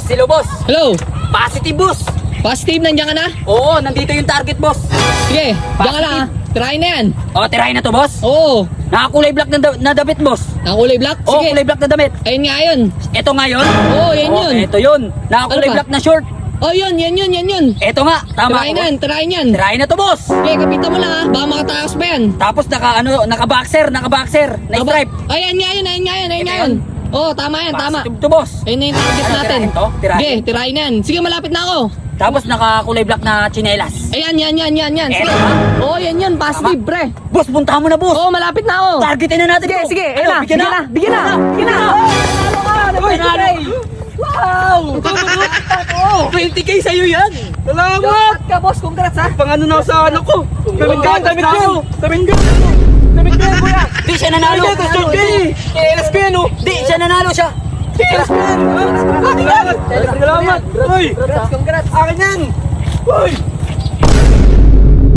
hello boss. Hello. Positive boss. Positive, nandiyan ka na? Oo, nandito yung target boss. Sige, diyan ka na ha. Try na yan. O, tirahin na to boss. Oo. Nakakulay black na damit boss. Nakakulay black? Oo, Sige. kulay black na damit. Ayun nga yun. Ito nga yun. Oo, yan yun. Ito yun. Nakakulay Ano ba? black na short. Oh, yun. Ito nga, tama Try ako. na yan, try yan. Tirahin na to boss. Sige, kapitan mo lang ha. Baka makatakas pa yan. Tapos naka-boxer na stripe. Ayan nga yun. Ito yun. Oo, tama yan, tama. Positive to boss. Ayun na yung target Ano, natin. tirahin to? Tirahin? Sige, try na yan. Sige, malapit na ako. Tapos nakakulay black na chinelas. Ayan. Sige. Eto. Oo, yan. Positive, pre. Boss, puntahan mo na boss. Oo, malapit na ako. Targetin na natin. Sige, Ano, ayun na. Bigyan na. Uy, wow! 20k sa'yo yan! Salamat! ka, boss. Congrats, ha. Pang ano na sa ano ko? Damit ka, kuya! Di siya nanalo! KLS ko yan, oh! Di siya nanalo siya! KLS ko yan! Salamat! Uy! Congrats. Akin yan! Uy!